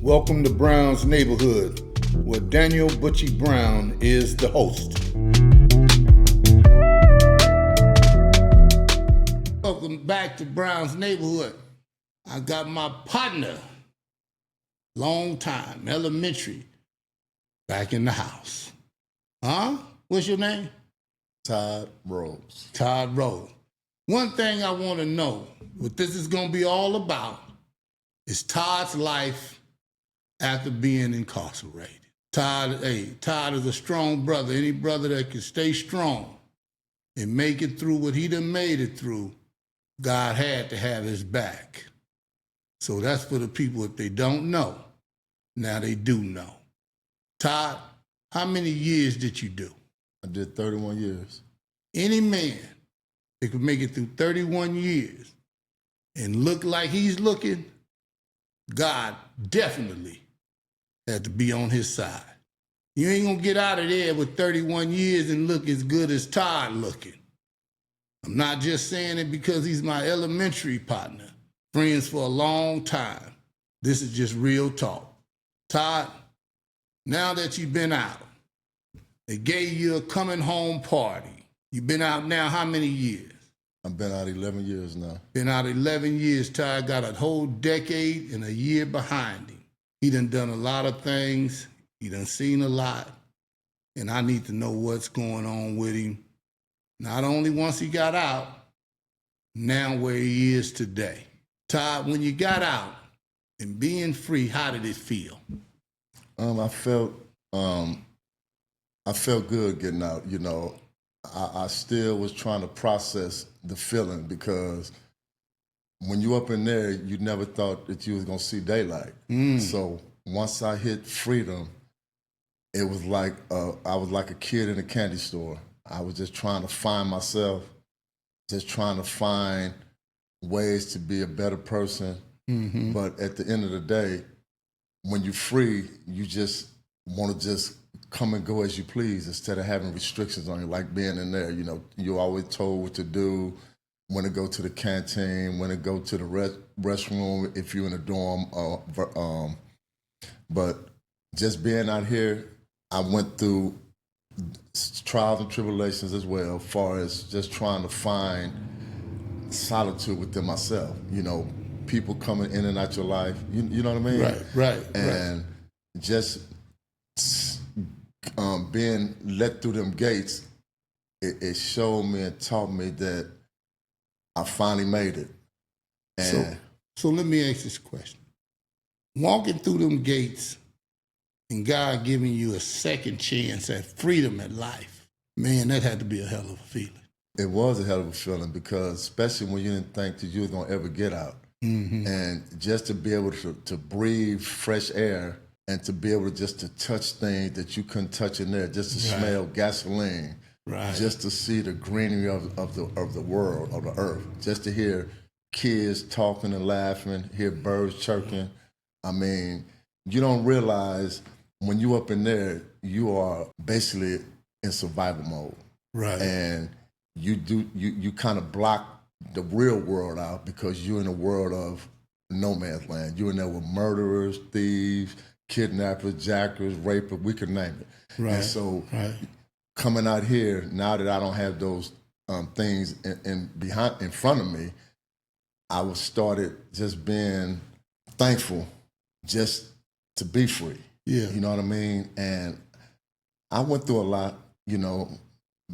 Welcome to Brown's Neighborhood, where Daniel Butchie Brown is the host. Welcome back to Brown's Neighborhood. I got my partner, long time, elementary, back in the house. Huh? What's your name? Todd Rose. Todd Rose. One thing I want to know, what this is going to be all about, is Todd's life after being incarcerated. Todd is a strong brother. Any brother that can stay strong and make it through what he done made it through, God had to have his back. So that's for the people, if they don't know, now they do know. Todd, how many years did you do? I did 31 years. Any man that could make it through 31 years and look like he's looking, God definitely had to be on his side. You ain't gonna get out of there with 31 years and look as good as Todd looking. I'm not just saying it because he's my elementary partner, friends for a long time. This is just real talk. Todd, now that you've been out, they gave you a coming home party. You've been out now how many years? I've been out 11 years now. Been out 11 years. Todd got a whole decade and a year behind him. He done a lot of things. He done seen a lot. And I need to know what's going on with him. Not only once he got out, now where he is today. Todd, when you got out and being free, how did it feel? I felt good getting out. You know, I still was trying to process the feeling because when you up in there, you never thought that you was gonna see daylight. So once I hit freedom, it was like I was like a kid in a candy store. I was just trying to find myself, just trying to find ways to be a better person. Mm-hmm. But at the end of the day, when you're free, you just want to just come and go as you please instead of having restrictions on you, like being in there. You know, you're always told what to do, when to go to the canteen, when to go to the restroom if you're in a dorm. But just being out here, I went through trials and tribulations as well, as far as just trying to find solitude within myself. You know, people coming in and out your life, you know what I mean? Right. And just being let through them gates, it showed me and taught me that I finally made it. And so let me ask this question. Walking through them gates and God giving you a second chance at freedom at life, man, that had to be a hell of a feeling. It was a hell of a feeling because especially when you didn't think that you were going to ever get out. Mm-hmm. And just to be able to breathe fresh air and to be able to touch things that you couldn't touch in there, just to smell gasoline, just to see the greenery of the world, of the earth, just to hear kids talking and laughing, hear birds chirping. I mean, you don't realize when you up in there, you are basically in survival mode. Right. And you kind of block the real world out because you're in a world of no man's land. You're in there with murderers, thieves, kidnappers, jackers, rapists, we could name it. Right. And so coming out here, now that I don't have those things in front of me, I was started just being thankful just to be free. Yeah. You know what I mean? And I went through a lot, you know,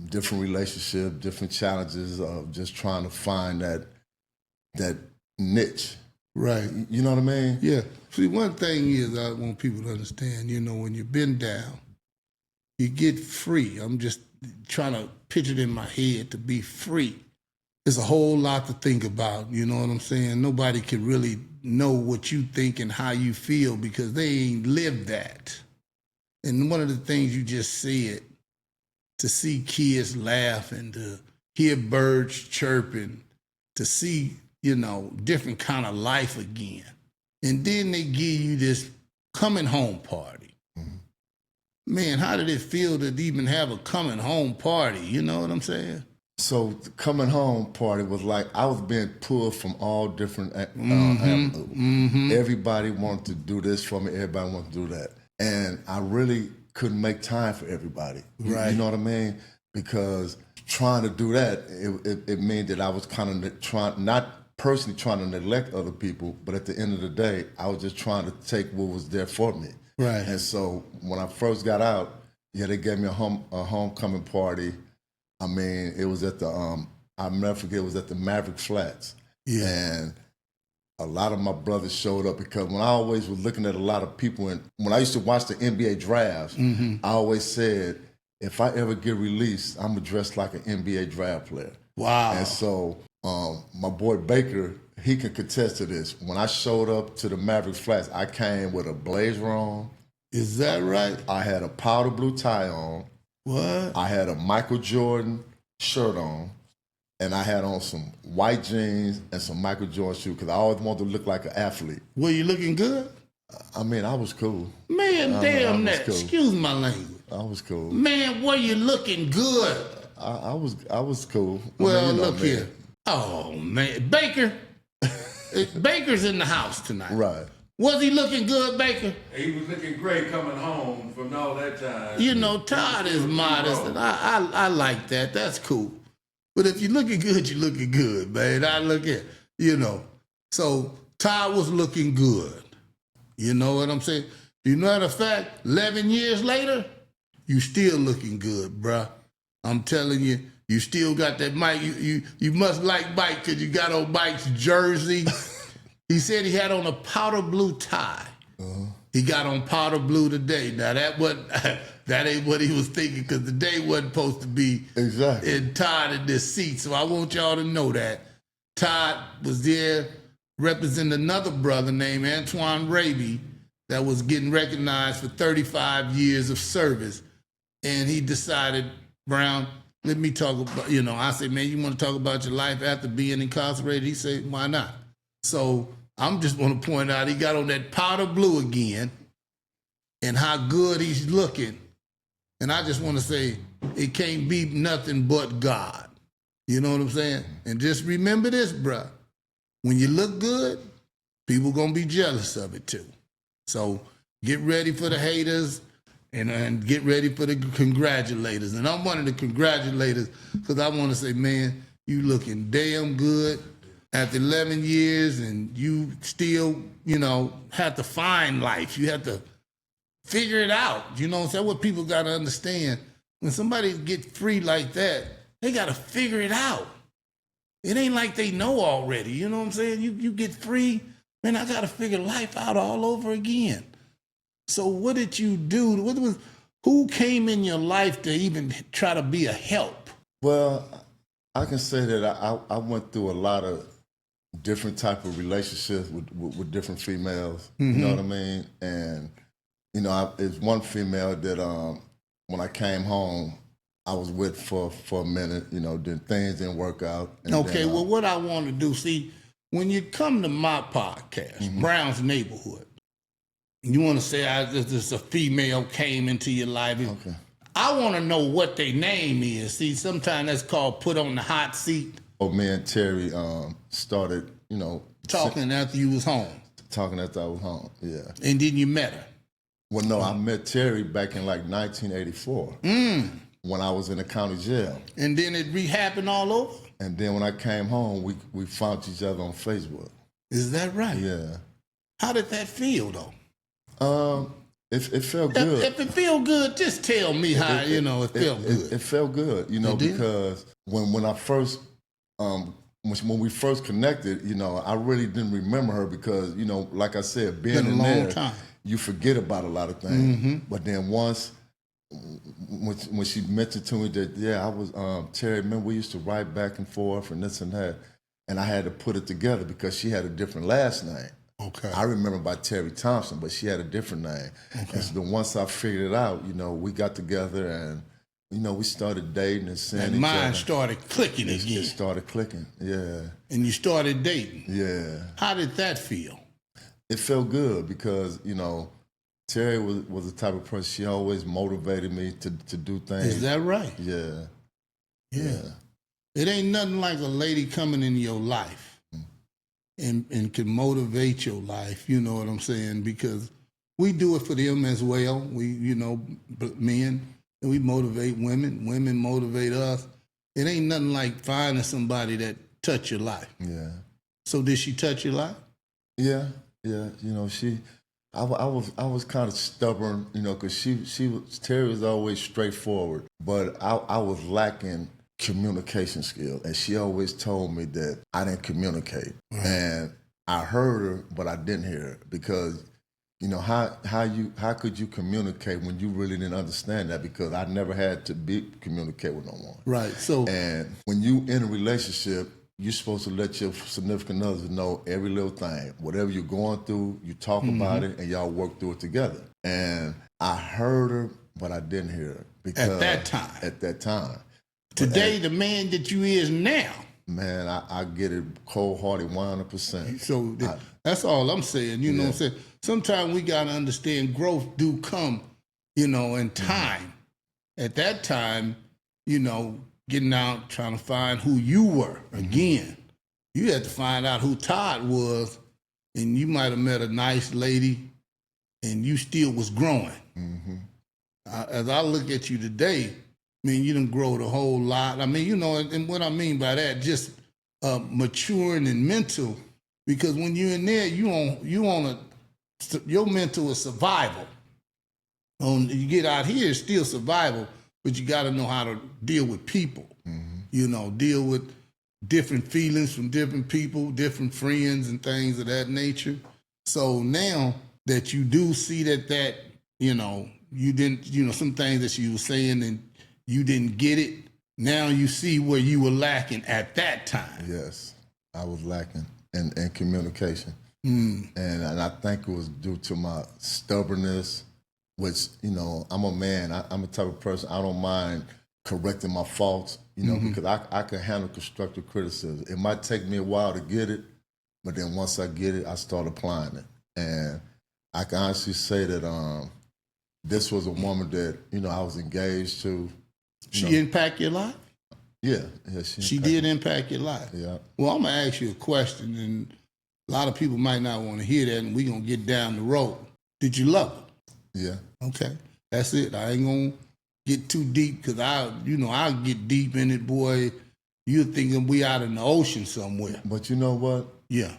different relationships, different challenges of just trying to find that niche. Right. You know what I mean? Yeah. See, one thing is I want people to understand, you know, when you've been down, you get free. I'm just trying to picture it in my head to be free. There's a whole lot to think about, you know what I'm saying? Nobody can really know what you think and how you feel because they ain't lived that. And one of the things you just said, to see kids laugh and to hear birds chirping, to see, you know, different kind of life again. And then they give you this coming home party. Mm-hmm. Man, how did it feel to even have a coming home party? You know what I'm saying? So the coming home party was like I was being pulled from all different avenues. Everybody wanted to do this for me. Everybody wanted to do that, and I really couldn't make time for everybody. You know what I mean? Because trying to do that, it meant that I was kind of not personally trying to neglect other people, but at the end of the day, I was just trying to take what was there for me. Right. And so when I first got out, they gave me a homecoming party. I mean, it was at the I'll never forget. It was at the Maverick Flats. Yeah. And a lot of my brothers showed up because when I always was looking at a lot of people, and when I used to watch the NBA drafts, I always said, if I ever get released, I'm gonna dress like an NBA draft player. Wow. And so my boy Baker, he can contest to this. When I showed up to the Maverick Flats, I came with a blazer on. Is that right? I had a powder blue tie on. What? I had a Michael Jordan shirt on, and I had on some white jeans and some Michael Jordan shoes because I always wanted to look like an athlete. Were you looking good? I mean, I was cool. Man, damn that. Cool. Excuse my language. I was cool. Man, were you looking good? I was cool. Well, look here. Oh, man. Baker. Baker's in the house tonight. Right. Was he looking good, Baker? He was looking great coming home from all that time. You know, Todd is modest, and I like that. That's cool. But if you're looking good, you're looking good, man. I look at, So Todd was looking good. You know what I'm saying? You know the fact, 11 years later, you still looking good, bruh. I'm telling you, you still got that Mike. You must like Mike because you got on Mike's jersey. He said he had on a powder blue tie. He got on powder blue today. Now that ain't what he was thinking because the day wasn't supposed to be exactly in Todd in this seat. So I want y'all to know that Todd was there representing another brother named Antoine Raby that was getting recognized for 35 years of service. And he decided, Brown, let me talk about, I said, man, you want to talk about your life after being incarcerated? He said, why not? So I'm just want to point out he got on that powder blue again and how good he's looking. And I just want to say it can't be nothing but God. You know what I'm saying? And just remember this, bruh. When you look good, people going to be jealous of it too. So get ready for the haters and get ready for the congratulators. And I'm one of the congratulators because I want to say, man, you looking damn good. After 11 years and you still, have to find life. You have to figure it out. You know what I'm saying? What people got to understand. When somebody gets free like that, they got to figure it out. It ain't like they know already. You know what I'm saying? You get free, man, I got to figure life out all over again. So what did you do? Who came in your life to even try to be a help? Well, I can say that I went through a lot of different type of relationships with different females. You know what I mean? And it's one female that when I came home, I was with for a minute. Then things didn't work out. Okay, well, what I want to do, see, when you come to my podcast, Brown's Neighborhood, you want to say this a female came into your life. Okay. I want to know what their name is. See, sometimes that's called put on the hot seat. Me and Terry started, talking after you was home. Talking after I was home, yeah. And then you met her. Well, no, I met Terry back in like 1984 when I was in the county jail. And then it happened all over? And then when I came home, we found each other on Facebook. Is that right? Yeah. How did that feel, though? It felt good. If it feel good, just tell me how, it felt good. It felt good, because when I first, when we first connected, I really didn't remember her because, like I said, being in there, you forget about a lot of things. But then once, when she mentioned to me that, I was, Terry, remember we used to write back and forth and this and that, and I had to put it together because she had a different last name. Okay. I remember by Terry Thompson, but she had a different name. Okay. And so then once I figured it out, we got together and, we started dating and seeing each other. And mine started clicking again. It started clicking, yeah. And you started dating. Yeah. How did that feel? It felt good because, Terry was the type of person, she always motivated me to do things. Is that right? Yeah. Yeah. It ain't nothing like a lady coming in your life and can motivate your life, you know what I'm saying? Because we do it for them as well. We, men, and we motivate women. Women motivate us. It ain't nothing like finding somebody that touch your life. Yeah. So did she touch your life? Yeah. I was kind of stubborn, because Terry was always straightforward, but I was lacking communication skill, and she always told me that I didn't communicate, and I heard her, but I didn't hear her because, how could you communicate when you really didn't understand that? Because I never had to communicate with no one. Right. So, and when you in a relationship, you're supposed to let your significant other know every little thing. Whatever you're going through, you talk about it, and y'all work through it together. And I heard her, but I didn't hear her. Because At that time. Today, the man that you is now. Man, I get it cold-hearted 100%. So that's all I'm saying. You know what I'm saying? Sometimes we got to understand growth do come, in time. At that time, getting out, trying to find who you were again. You had to find out who Todd was, and you might have met a nice lady, and you still was growing. As I look at you today, you done growed a whole lot. And what I mean by that, just maturing and mental, because when you're in there, your mental is survival. You get out here, it's still survival, but you got to know how to deal with people. Deal with different feelings from different people, different friends and things of that nature. So now that you do see that you didn't, some things that you were saying and you didn't get it, now you see where you were lacking at that time. Yes, I was lacking in communication. And I think it was due to my stubbornness, which, I'm a man. I'm a type of person, I don't mind correcting my faults, because I can handle constructive criticism. It might take me a while to get it, but then once I get it, I start applying it. And I can honestly say that this was a woman that, I was engaged to. She impact your life? Yeah, she did impact your life. Yeah. Well, I'm going to ask you a question, and a lot of people might not want to hear that, and we're going to get down the road. Did you love her? Yeah. Okay. That's it. I ain't going to get too deep, because I'll get deep in it, boy. You're thinking we out in the ocean somewhere. But you know what? Yeah.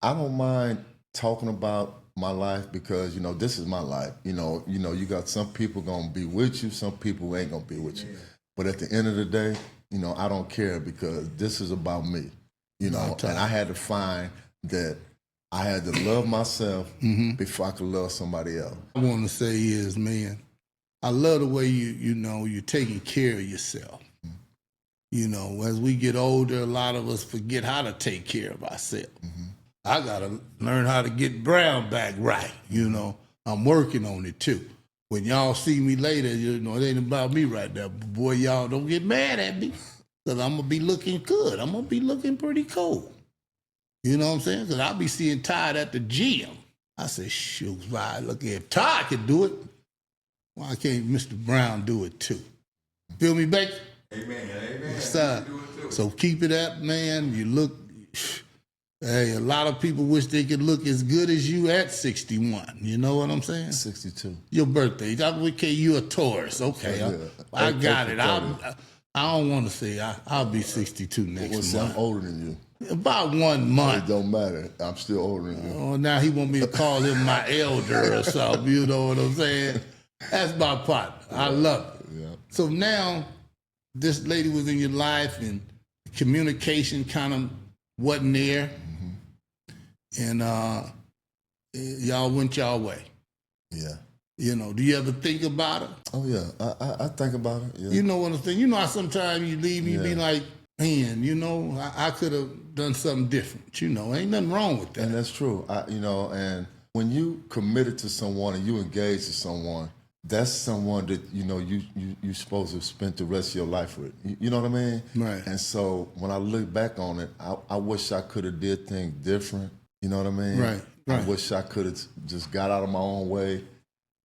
I don't mind talking about my life because, this is my life. You got some people going to be with you, some people ain't going to be with you. But at the end of the day, I don't care because this is about me. And I had to find that I had to love myself before I could love somebody else. I want to say is, man, I love the way you're taking care of yourself. As we get older, a lot of us forget how to take care of ourselves. I got to learn how to get Brown back right. I'm working on it too. When y'all see me later, it ain't about me right now. But boy, y'all don't get mad at me, because I'm going to be looking good. I'm going to be looking pretty cool. You know what I'm saying? Because I'll be seeing Todd at the gym. I say, shoot, look, if Todd can do it, why can't Mr. Brown do it too? Feel me, baby? Amen. So keep it up, man. You look, hey, a lot of people wish they could look as good as you at 61. You know what I'm saying? 62. Your birthday. Okay, you a Taurus. Okay, I got it. I don't want to say I'll be 62 next month. I'm older than you. About 1 month. It don't matter. I'm still older than you. Oh, now he want me to call him my elder or something. You know what I'm saying? That's my partner. I love it. Yeah. So now, this lady was in your life, and communication kind of wasn't there, and y'all went y'all way. Yeah. Do you ever think about it? Oh yeah, I think about it. Yeah. You know what I'm saying? How sometimes you leave, you be like, man, I could have done something different. Ain't nothing wrong with that. And that's true. And when you committed to someone and you engaged to someone, that's someone that you're supposed to spend the rest of your life with. You know what I mean? Right. And so when I look back on it, I wish I could have did things different. You know what I mean? Right. I wish I could have just got out of my own way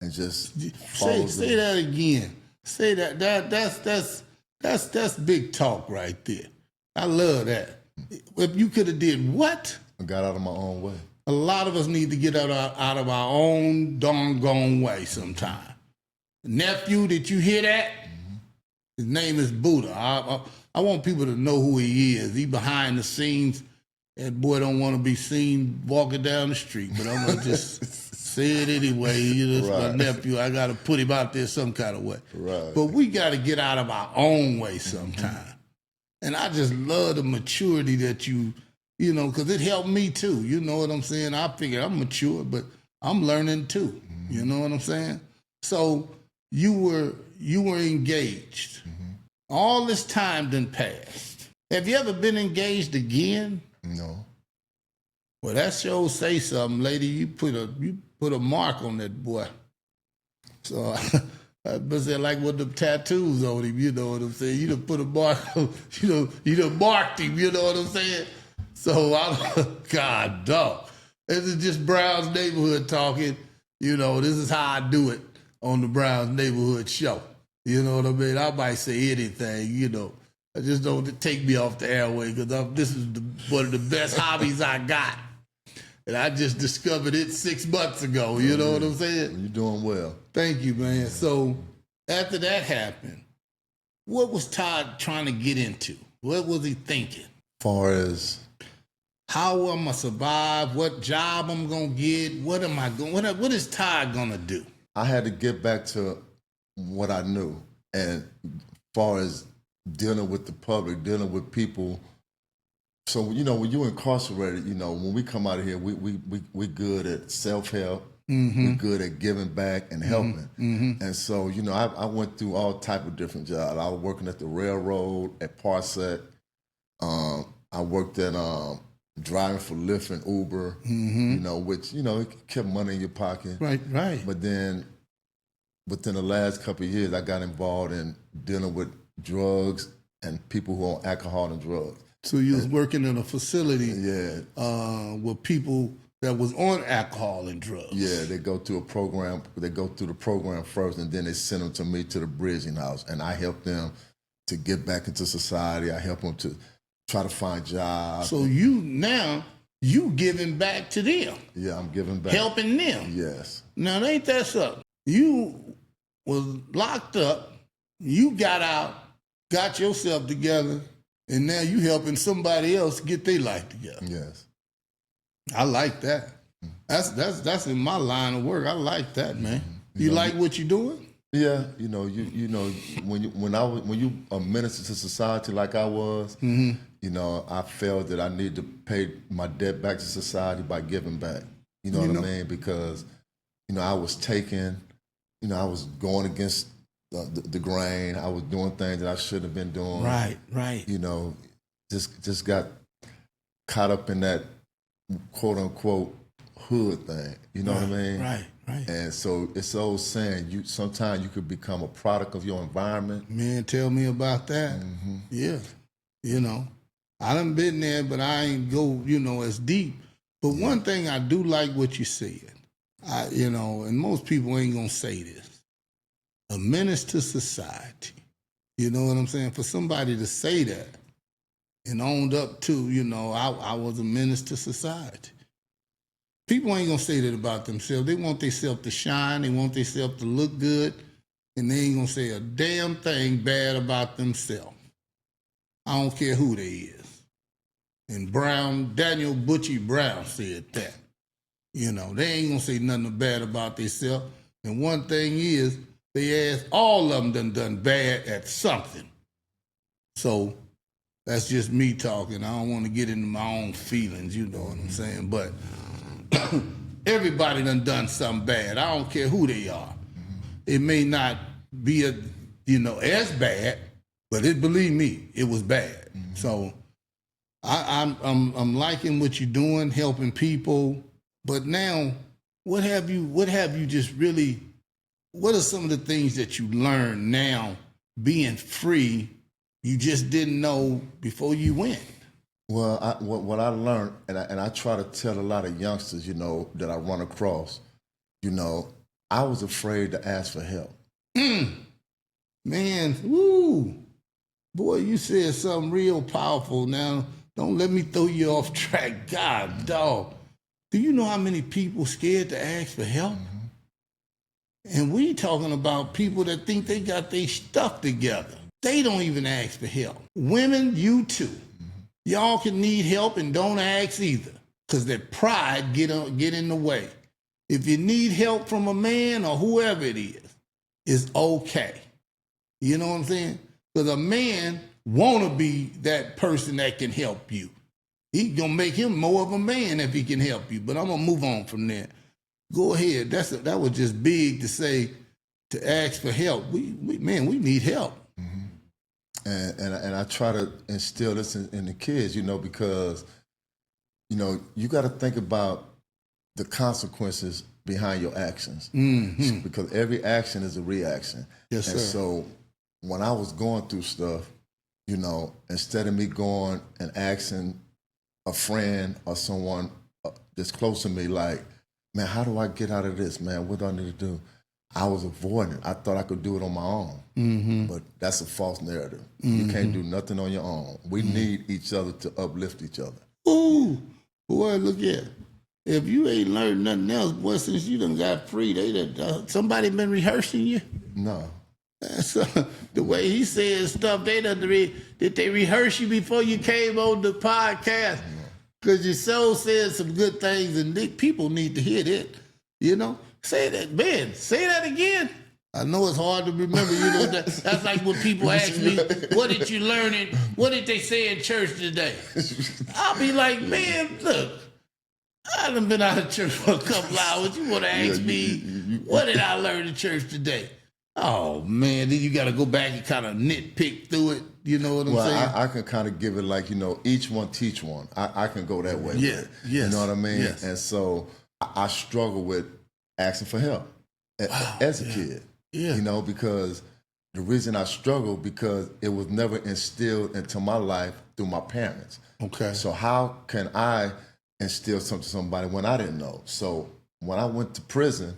and just say that again. Say that. That's big talk right there. I love that. If you could have did what? I got out of my own way. A lot of us need to get out of our own doggone way sometime. Nephew, did you hear that? His name is Buddha. I want people to know who he is. He behind the scenes. That boy don't want to be seen walking down the street, but I'm gonna just say it anyway. You know, Right. my nephew. I gotta put him out there some kind of way. Right. But we gotta get out of our own way sometime. And I just love the maturity that you know, because it helped me too. You know what I'm saying? I figure I'm mature, but I'm learning too. You know what I'm saying? So you were engaged. All this time done passed. Have you ever been engaged again? No. Well, that sure say something, lady. You put a mark on that boy. So I say like with the tattoos on him, you know what I'm saying? You done put a mark on, you done marked him, you know what I'm saying? So God dog. This is just Brown's Neighborhood talking. You know, this is how I do it on the Brown's Neighborhood show. You know what I mean? I might say anything, you know. I just don't take me off the airway because this is one of the best hobbies I got. And I just discovered it 6 months ago. You know what I'm saying? You're doing well. Thank you, man. So after that happened, what was Todd trying to get into? What was he thinking? Far as How am I survive? What job I'm gonna get? What am I going? What is Todd gonna do? I had to get back to what I knew, and far as dealing with the public, dealing with people. So you know, when you're incarcerated, you know, when we come out of here, we good at self-help. We're good at giving back and helping. And so, you know, I went through all type of different jobs. I was working at the railroad, at Parsec. I worked at driving for Lyft and Uber, you know, which, you know, it kept money in your pocket. Right. But then within the last couple of years, I got involved in dealing with drugs and people who are on alcohol and drugs. So you was working in a facility, Yeah. with people that was on alcohol and drugs. Yeah, they go through a program. They go through the program first, and then they send them to me to the bridging house, and I help them to get back into society. I help them to try to find jobs. So you giving back to them, Yeah, I'm giving back. helping them. Yes. Now ain't that something? You was locked up, you got out, got yourself together, and now you helping somebody else get their life together. Yes. I like that. That's in my line of work. I like that, man. You know, like what you're doing? Yeah, you know, you know, when you a minister to society like I was, you know, I felt that I need to pay my debt back to society by giving back. You know what I mean? Because, you know, I was taking, you know, I was going against the grain. I was doing things that I shouldn't have been doing. Right. You know, just got caught up in that quote unquote hood thing. You know what I mean? Right. And so it's the old saying, sometimes you could become a product of your environment. Man, tell me about that. Yeah. You know, I done been there, but I ain't go, you know, as deep. But one thing I do like what you said, you know, and most people ain't gonna say this. A menace to society. You know what I'm saying? For somebody to say that and owned up to, you know, I was a menace to society. People ain't gonna say that about themselves. They want themselves to shine. They want themselves to look good. And they ain't gonna say a damn thing bad about themselves. I don't care who they is. And Daniel Butchie Brown said that. You know, they ain't gonna say nothing bad about themselves. And one thing is, they ask all of them done bad at something. So that's just me talking. I don't want to get into my own feelings, you know what I'm saying? But everybody done something bad. I don't care who they are. It may not be as bad, but believe me, it was bad. So I'm liking what you're doing, helping people. But now, what have you just really? What are some of the things that you learned now, being free? You just didn't know before you went. Well, what I learned, and I try to tell a lot of youngsters, you know, that I run across, you know, I was afraid to ask for help. Man, woo. Boy, you said something real powerful. Now, don't let me throw you off track. God, dog. Do you know how many people scared to ask for help? And we talking about people that think they got their stuff together. They don't even ask for help. Women, you too. Y'all can need help and don't ask either, because their pride get in the way. If you need help from a man or whoever it is, it's okay. You know what I'm saying? Because a man want to be that person that can help you. He gonna make him more of a man if he can help you. But I'm gonna move on from there. Go ahead. That was just big to say, to ask for help. We need help. And I try to instill this in the kids, because, you got to think about the consequences behind your actions. Because every action is a reaction. Yes, sir. And so when I was going through stuff, instead of me going and asking a friend or someone that's close to me, like, man, how do I get out of this, man? What do I need to do? I was avoiding it. I thought I could do it on my own. But that's a false narrative. You can't do nothing on your own. We need each other to uplift each other. Ooh, boy, look here. If you ain't learned nothing else, boy, since you done got free, somebody been rehearsing you? No. So, the way he said stuff, did they rehearse you before you came on the podcast? Because your soul said some good things, and people need to hear that, Say that, man. Say that again. I know it's hard to remember. That's like when people ask me, "What did you learn? What did they say in church today?" I'll be like, "Man, look, I done been out of church for a couple hours. You want to ask me what did I learn in church today?" Oh man, then you got to go back and kind of nitpick through it. You know what I'm saying? I can kind of give it like, each one teach one. I can go that way. Yeah, with it. yes, You know what I mean? yes. And so I struggle with asking for help as a kid. Yeah. Because the reason I struggle, because it was never instilled into my life through my parents. Okay. So how can I instill something to somebody when I didn't know? So when I went to prison,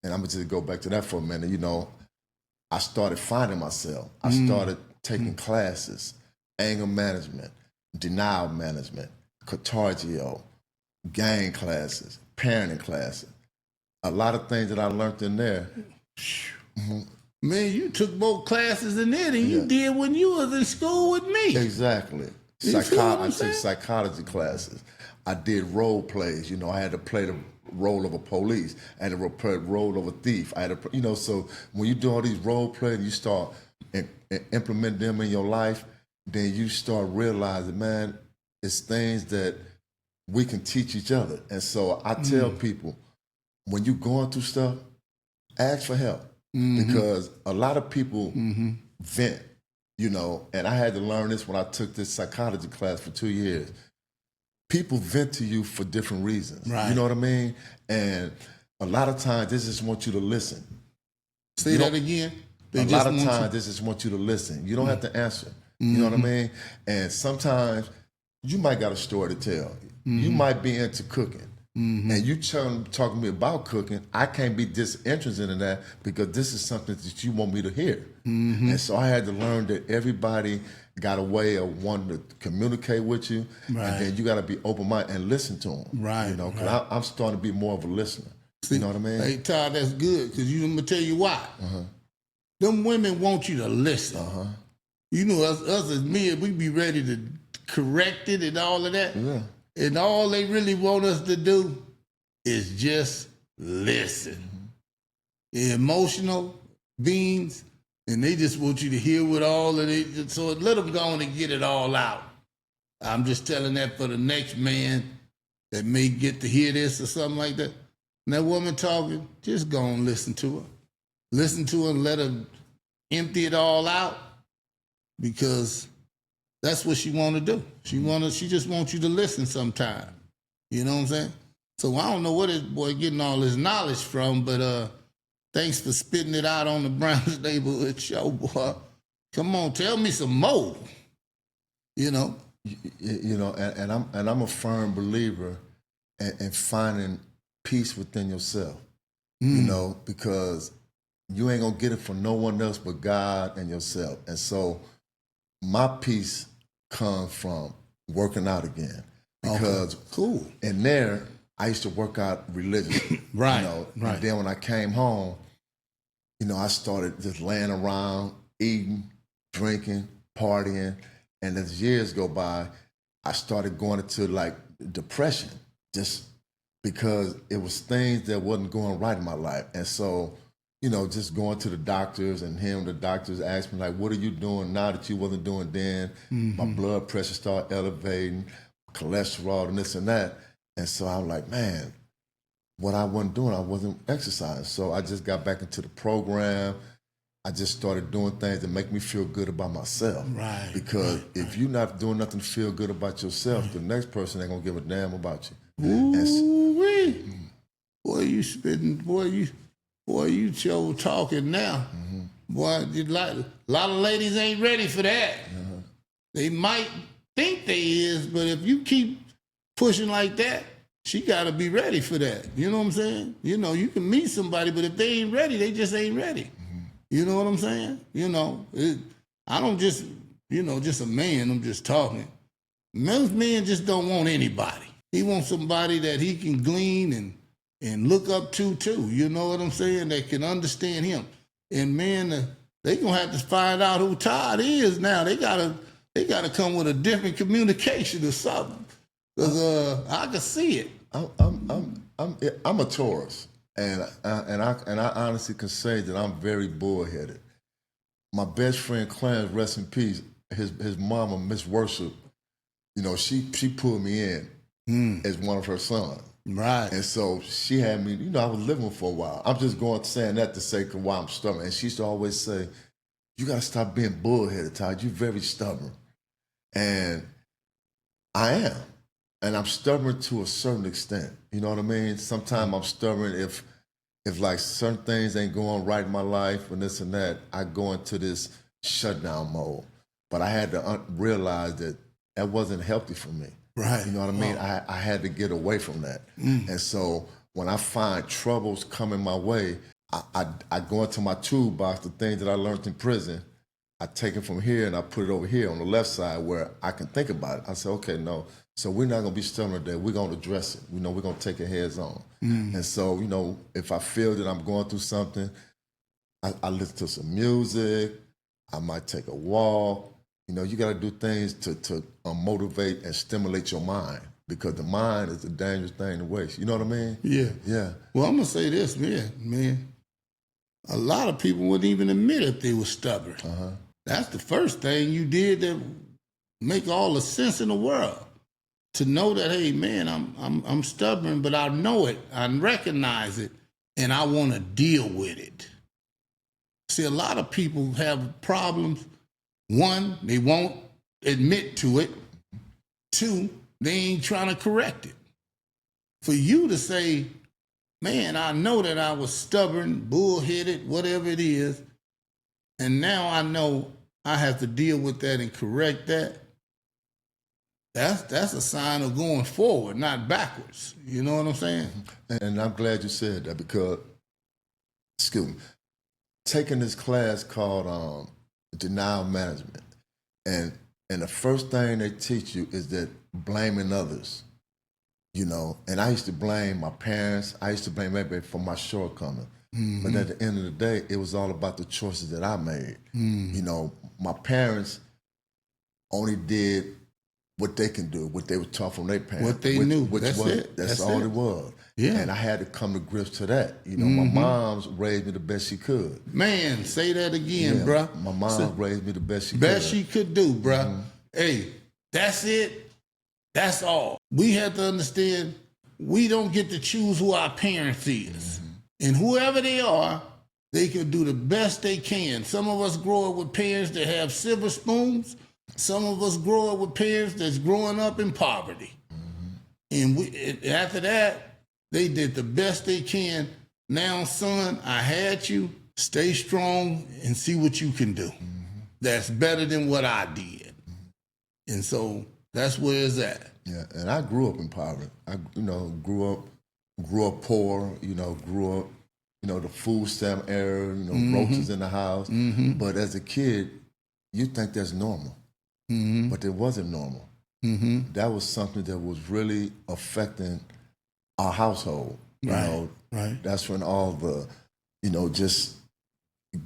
and I'm going to just go back to that for a minute, I started finding myself. I started taking classes, anger management, denial management, Catargio, gang classes, parenting classes. A lot of things that I learned in there. Man, you took more classes in there than you did when you was in school with me. Exactly. You feel what I'm I took saying? psychology classes. I did role plays. I had to play the role of a police. I had to play the role of a thief. I had to, so when you do all these role plays and you start implement them in your life, then you start realizing, man, it's things that we can teach each other. And so I tell people, when you're going through stuff, ask for help. Because a lot of people vent, and I had to learn this when I took this psychology class for 2 years. People vent to you for different reasons. Right. You know what I mean? And a lot of times they just want you to listen. Say that again. A lot of times they just want you to listen. You don't have to answer. You know what I mean? And sometimes you might got a story to tell. You might be into cooking. And you talking to me about cooking, I can't be disinterested in that because this is something that you want me to hear. And so I had to learn that everybody got a way of wanting to communicate with you, Right. and then you got to be open-minded and listen to them. Right, Because I'm starting to be more of a listener. See, you know what I mean? Hey, Todd, that's good, because I'm going to tell you why. Them women want you to listen. Us as men, we be ready to correct it and all of that. Yeah. And all they really want us to do is just listen. They're emotional beings, and they just want you to hear what all of it. So let them go on and get it all out. I'm just telling that for the next man that may get to hear this or something like that. And that woman talking, just go and listen to her. Listen to her and let her empty it all out, because that's what she want to do. She just wants you to listen sometime. You know what I'm saying? So I don't know where this boy getting all his knowledge from, but thanks for spitting it out on the Browns Neighborhood Show, boy. Come on, tell me some more. And I'm a firm believer in finding peace within yourself. Because you ain't gonna get it from no one else but God and yourself. And so my peace comes from working out again. Because cool. in there, I used to work out religiously. Right, right. And then when I came home, I started just laying around, eating, drinking, partying. And as years go by, I started going into like depression just because it was things that wasn't going right in my life. And so, just going to the doctors and the doctors asked me like, what are you doing now that you wasn't doing then? My blood pressure started elevating, cholesterol and this and that. And so I was like, man, what I wasn't doing, I wasn't exercising. So I just got back into the program. I just started doing things that make me feel good about myself. Right. Because if you're not doing nothing to feel good about yourself, the next person ain't gonna give a damn about you. Ooh-wee. Boy, you spitting, you show talking now. Boy, a lot of ladies ain't ready for that. They might think they is, but if you keep pushing like that, she gotta be ready for that. You know what I'm saying? You can meet somebody, but if they ain't ready, they just ain't ready. You know what I'm saying? I don't just, just a man, I'm just talking. Most men just don't want anybody. He wants somebody that he can glean and look up to too. You know what I'm saying? That can understand him. And man, they gonna have to find out who Todd is now. They gotta come with a different communication or something. Cause I can see it. I'm a Taurus, and I honestly can say that I'm very bullheaded. My best friend Clarence, rest in peace. His mama, Miss Worship, she pulled me in as one of her sons. Right. And so she had me, I was living for a while. I'm just saying that to say why I'm stubborn. And she used to always say, you got to stop being bullheaded, Todd. You're very stubborn. And I am. And I'm stubborn to a certain extent. You know what I mean? Sometimes I'm stubborn if like certain things ain't going right in my life and this and that, I go into this shutdown mode. But I had to realize that wasn't healthy for me. Right. You know what I mean? I had to get away from that. And so when I find troubles coming my way, I go into my toolbox, the things that I learned in prison, I take it from here and I put it over here on the left side where I can think about it. I say, okay, no. So we're not going to be stubborn today. We're going to address it. We're going to take it heads on. And so, if I feel that I'm going through something, I listen to some music. I might take a walk. You got to do things to motivate and stimulate your mind because the mind is a dangerous thing to waste. You know what I mean? Yeah. Yeah. Well, I'm going to say this, man. A lot of people wouldn't even admit if they were stubborn. That's the first thing you did that make all the sense in the world. To know that, hey, man, I'm stubborn, but I know it, I recognize it, and I want to deal with it. See, a lot of people have problems. One, they won't admit to it. Two, they ain't trying to correct it. For you to say, man, I know that I was stubborn, bullheaded, whatever it is, and now I know I have to deal with that and correct that, that's a sign of going forward, not backwards. You know what I'm saying? And I'm glad you said that because, excuse me, taking this class called denial management, and the first thing they teach you is that blaming others, and I used to blame my parents, I used to blame everybody for my shortcomings. But at the end of the day, it was all about the choices that I made. My parents only did what they can do, what they were taught from their parents. What they knew. That's it. That's all it was. Yeah. And I had to come to grips to that. My mom's raised me the best she could. Man, say that again, bruh. My mom raised me the best she could. Best she could do, bruh. Hey, that's it. That's all. We have to understand we don't get to choose who our parents is. And whoever they are, they can do the best they can. Some of us grow up with parents that have silver spoons. Some of us grow up with parents that's growing up in poverty. And after that, they did the best they can. Now, son, I had you. Stay strong and see what you can do. That's better than what I did. And so that's where it's at. Yeah, and I grew up in poverty. I, grew up poor. Grew up, the food stamp era. Roaches in the house. But as a kid, you think that's normal. but it wasn't normal. That was something that was really affecting our household. You know, that's when all the, just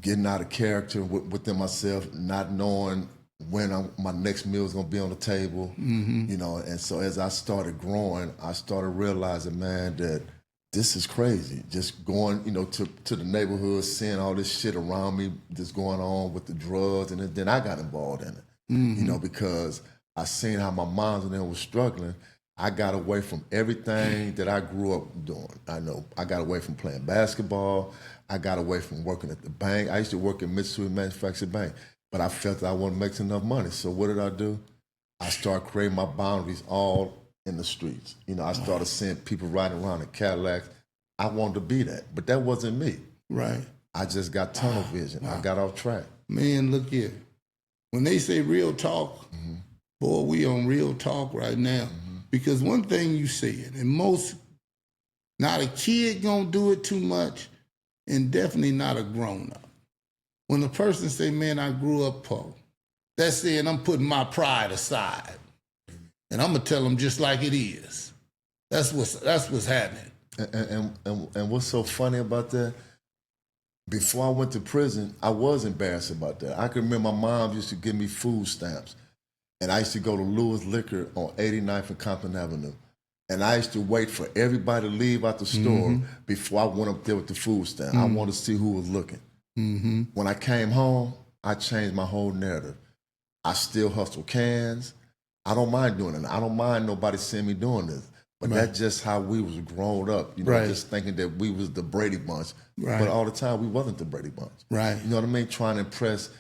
getting out of character within myself, not knowing when my next meal is going to be on the table, and so as I started growing, I started realizing, man, that this is crazy. Just going, to the neighborhood, seeing all this shit around me that's going on with the drugs, and then I got involved in it, because I seen how my mom and them was struggling. I got away from everything that I grew up doing. I got away from playing basketball. I got away from working at the bank. I used to work at Mitsui Manufacturing Bank, but I felt that I wasn't making enough money. So what did I do? I started creating my boundaries all in the streets. I started seeing people riding around in Cadillacs. I wanted to be that, but that wasn't me. Right. I just got tunnel vision. I got off track. Man, look here. When they say real talk, boy, we on real talk right now. Because one thing you said, and not a kid gonna do it too much, and definitely not a grown-up. When a person say, man, I grew up poor, that's saying I'm putting my pride aside. And I'm gonna tell them just like it is. That's what's happening. And what's so funny about that, before I went to prison, I was embarrassed about that. I can remember my mom used to give me food stamps. And I used to go to Lewis Liquor on 89th and Compton Avenue. And I used to wait for everybody to leave out the store before I went up there with the food stamp. I wanted to see who was looking. When I came home, I changed my whole narrative. I still hustle cans. I don't mind doing it. I don't mind nobody seeing me doing this. But that's just how we was grown up, just thinking that we was the Brady Bunch. But all the time, we wasn't the Brady Bunch. Right. You know what I mean? Trying to impress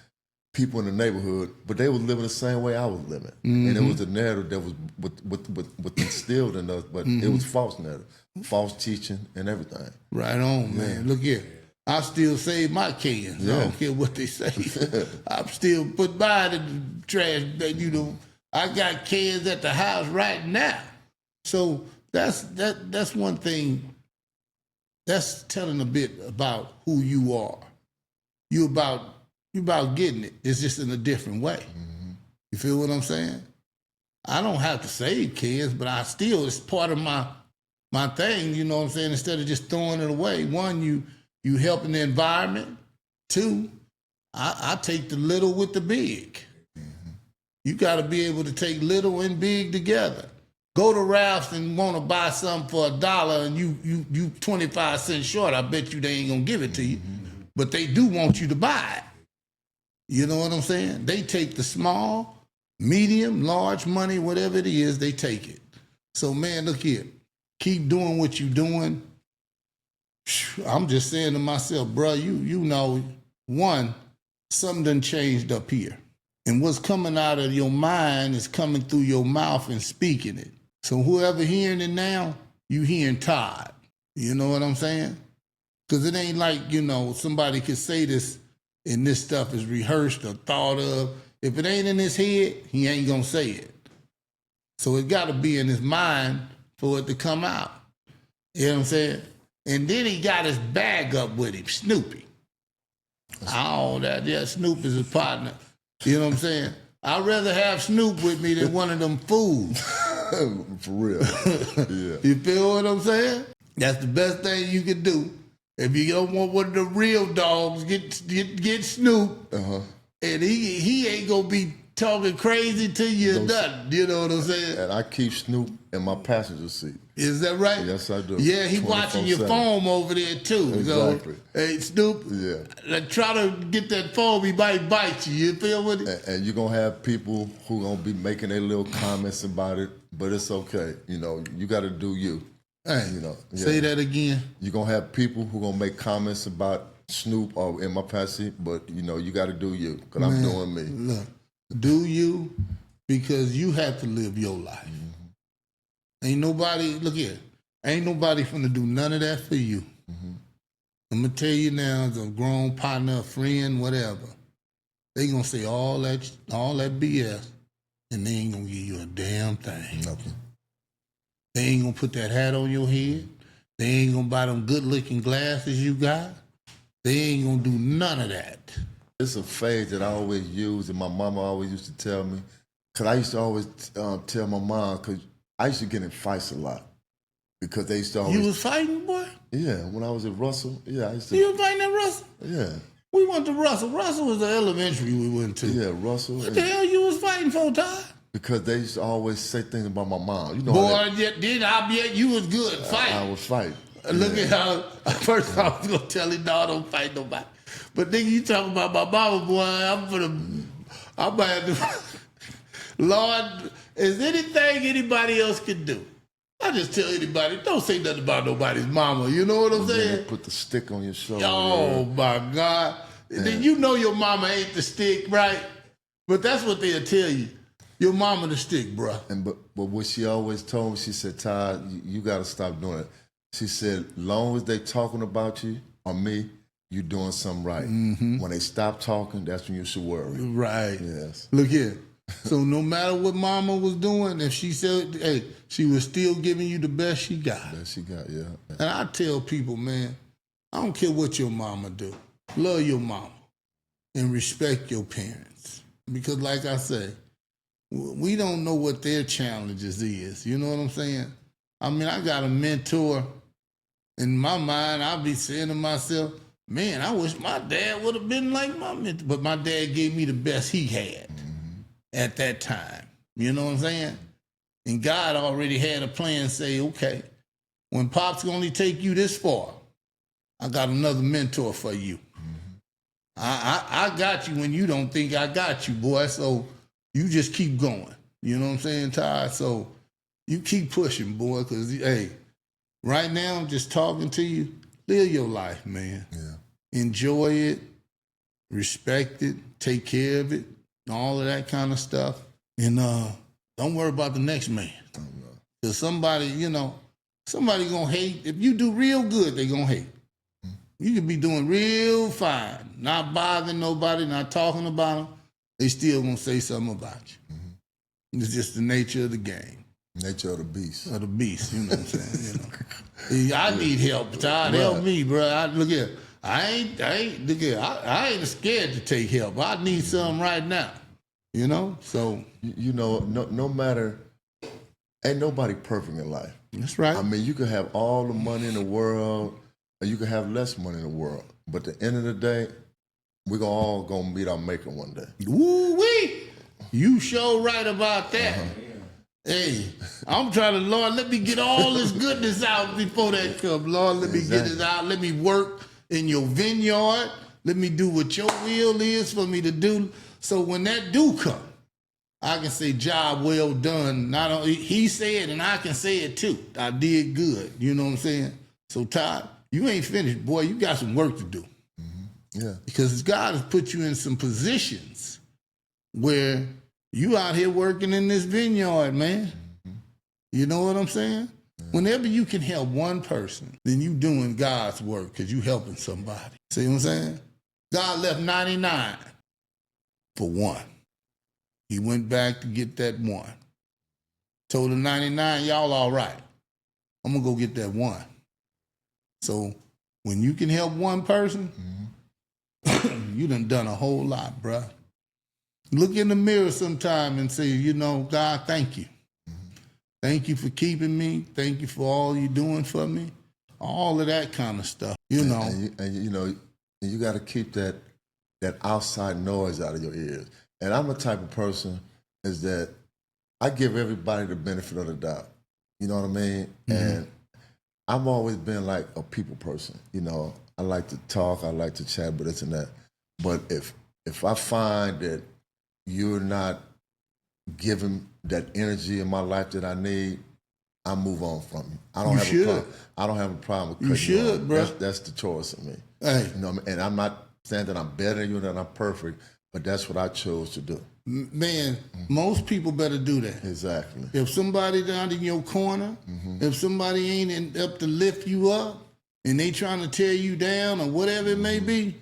people in the neighborhood, but they was living the same way I was living. And it was the narrative that was with instilled in us, but it was false narrative, false teaching and everything. Right on, man. Look here. I still save my cans. I don't care what they say. I'm still put mine in the trash. I got cans at the house right now. So that's one thing. That's telling a bit about who you are. You about getting it. It's just in a different way. You feel what I'm saying? I don't have to save kids, but it's part of my thing, you know what I'm saying? Instead of just throwing it away. One, you helping the environment. Two, I take the little with the big. You got to be able to take little and big together. Go to Ralph's and want to buy something for $1 and you 25 cents short. I bet you they ain't gonna give it to you, but they do want you to buy it. You know what I'm saying? They take the small, medium, large money, whatever it is, they take it. So, man, look here. Keep doing what you're doing. I'm just saying to myself, bro, you know, one, something done changed up here. And what's coming out of your mind is coming through your mouth and speaking it. So whoever hearing it now, you hearing Todd. You know what I'm saying? Because it ain't like, somebody could say this and this stuff is rehearsed or thought of. If it ain't in his head, he ain't gonna say it. So it gotta be in his mind for it to come out. You know what I'm saying? And then he got his bag up with him, Snoopy. Snoop is his partner. You know what I'm saying? I'd rather have Snoop with me than one of them fools. For real. Yeah. You feel what I'm saying? That's the best thing you can do. If you don't want one of the real dogs, get Snoop. And he ain't gonna be talking crazy to you or nothing. You know what I'm saying? And I keep Snoop in my passenger seat. Is that right? Yes, I do. Yeah, he watching your phone over there too. Exactly. So, hey, Snoop, try to get that phone, he might bite you. You feel what? And you're going to have people who going to be making their little comments about it, but it's okay. You got to do you. Hey, say that again. You're going to have people who going to make comments about Snoop or in my passenger seat, but, you got to do you because I'm doing me. Look, do you because you have to live your life. Ain't nobody, look here, ain't nobody finna do none of that for you. I'm gonna tell you now, as a grown partner, a friend, whatever, they gonna say all that BS, and they ain't gonna give you a damn thing. Nothing. They ain't gonna put that hat on your head. They ain't gonna buy them good-looking glasses you got. They ain't gonna do none of that. It's a phrase that I always use, and my mama always used to tell me, Because I used to always tell my mom, because I used to get in fights a lot. Because they used to always... You was fighting, boy? Yeah, when I was at Russell, I used to... You was fighting at Russell? Yeah. We went to Russell. Russell was the elementary we went to. Yeah, Russell. What the hell you was fighting for, Todd? Because they used to always say things about my mom. You know, boy, you was good fighting. I was fighting. Look at how, first I was going to tell him, no, don't fight nobody. But nigga, you talking about my mama, boy, I'm about to, Lord, is anything anybody else can do? I just tell anybody, don't say nothing about nobody's mama. You know what I'm saying? They put the stick on your shoulder. Oh, my God. Then you know your mama ain't the stick, right? But that's what they'll tell you. Your mama the stick, bro. But what she always told me, she said, Todd, you got to stop doing it. She said, long as they talking about you or me, you doing something right. Mm-hmm. When they stop talking, that's when you should worry. Right. Yes. Look here. So no matter what mama was doing, if she said, hey, she was still giving you the best she got. Best she got, yeah. And I tell people, man, I don't care what your mama do. Love your mama and respect your parents. Because like I say, we don't know what their challenges is. You know what I'm saying? I mean, I got a mentor. In my mind, I'll be saying to myself, man, I wish my dad would have been like my mentor. But my dad gave me the best he had at that time. You know what I'm saying? And God already had a plan, say, okay, when Pop's going to take you this far, I got another mentor for you. I got you when you don't think I got you, boy. So you just keep going. You know what I'm saying, Todd? So you keep pushing, boy, because, hey, right now I'm just talking to you. Live your life, man. Yeah. Enjoy it, respect it, take care of it, all of that kind of stuff. And don't worry about the next man. Because somebody, somebody going to hate. If you do real good, they going to hate. You can be doing real fine, not bothering nobody, not talking about them. They still going to say something about you. Mm-hmm. It's just the nature of the game. Nature of the beast. Of the beast, you know what I'm saying? I need help, Todd. Help me, bro. Look here. I ain't scared to take help. I need something right now. So no matter, ain't nobody perfect in life. That's right. I mean, you can have all the money in the world, or you can have less money in the world. But at the end of the day, we're all gonna meet our maker one day. Woo-wee! You sure right about that. Hey, I'm trying to, Lord, let me get all this goodness out before that comes. Lord, let me get it out. Let me work in your vineyard. Let me do what your will is for me to do. So when that do come, I can say, job well done. Not only he said, and I can say it too. I did good. You know what I'm saying? So Todd, you ain't finished, boy. You got some work to do. Mm-hmm. Yeah. Because God has put you in some positions where you out here working in this vineyard, man. Mm-hmm. You know what I'm saying? Yeah. Whenever you can help one person, then you doing God's work because you helping somebody. See what I'm saying? God left 99 for one. He went back to get that one. Told the 99, y'all all right. I'm going to go get that one. So when you can help one person, you done a whole lot, bruh. Look in the mirror sometime and say, God, thank you. Thank you for keeping me. Thank you for all you doing for me. All of that kind of stuff, And you got to keep that outside noise out of your ears. And I'm the type of person is that I give everybody the benefit of the doubt. You know what I mean? Mm-hmm. And I've always been like a people person. I like to talk, I like to chat, but this and that. But if I find that you're not giving that energy in my life that I need, I move on from you. I don't have a problem with cutting you should, bro. That's the choice of me. Hey. And I'm not saying that I'm better than you, that I'm perfect, but that's what I chose to do. Man, most people better do that. Exactly. If somebody down in your corner, if somebody ain't up to lift you up, and they trying to tear you down or whatever it may be,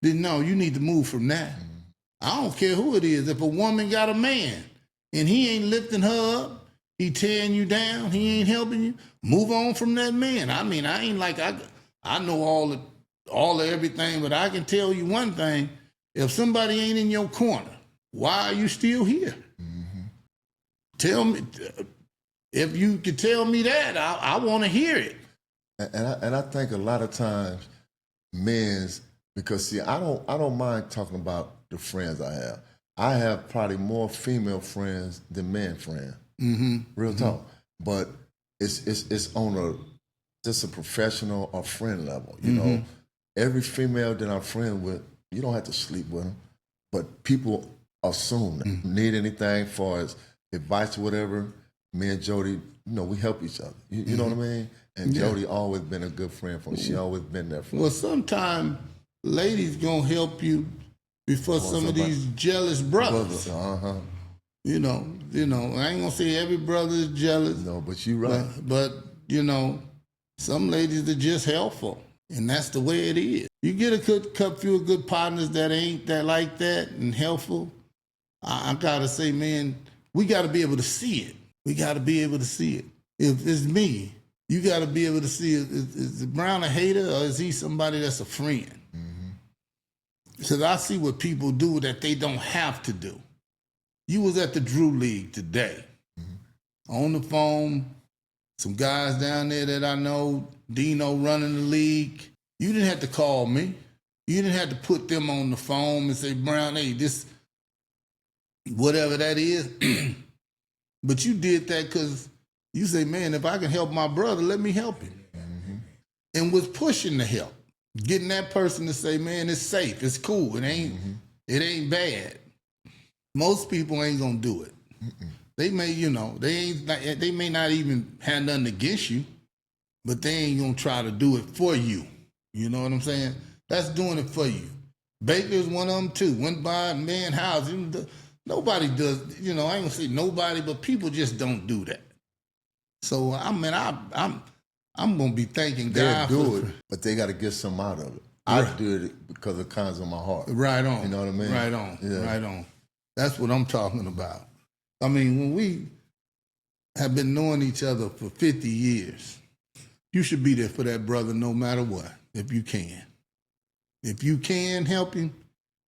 then no, you need to move from that. I don't care who it is. If a woman got a man and he ain't lifting her up, he tearing you down, he ain't helping you, move on from that man. I mean, I ain't like, I know all of everything, but I can tell you one thing. If somebody ain't in your corner, why are you still here? Tell me, if you could tell me that, I want to hear it. And I think a lot of times men's, because see, I don't mind talking about the friends I have. I have probably more female friends than men friends. Real talk. But it's on just a professional or friend level. You know, every female that I'm friend with, you don't have to sleep with them, but people assume that. Need anything for as advice or whatever, me and Jody, we help each other. You know what I mean? And Jody always been a good friend for me. She always been there for me. Well, sometimes ladies gonna help you before some of these jealous brothers. You know, I ain't gonna say every brother is jealous. No, but you right. But some ladies are just helpful, and that's the way it is. You get a good few of good partners that ain't that like that and helpful. I gotta say, man, we gotta be able to see it. We gotta be able to see it. If it's me, you gotta be able to see it. Is Brown a hater or is he somebody that's a friend? Because I see what people do that they don't have to do. You was at the Drew League today. On the phone, some guys down there that I know, Dino running the league. You didn't have to call me. You didn't have to put them on the phone and say, Brown, hey, this, whatever that is. But you did that because you say, man, if I can help my brother, let me help him. And was pushing the help. Getting that person to say, man, it's safe, it's cool, it ain't bad. Most people ain't gonna do it. They may, they may not even have nothing against you, but they ain't gonna try to do it for you. You know what I'm saying? That's doing it for you. Baker's one of them too. Went by a man's house. Nobody does, I ain't gonna say nobody, but people just don't do that. So I'm gonna be thanking God They'll for do it, but they got to get some out of it. Right. I did it because it comes on my heart. Right on. You know what I mean? Right on. Yeah. Right on. That's what I'm talking about. I mean, when we have been knowing each other for 50 years, you should be there for that brother no matter what, if you can. If you can help him,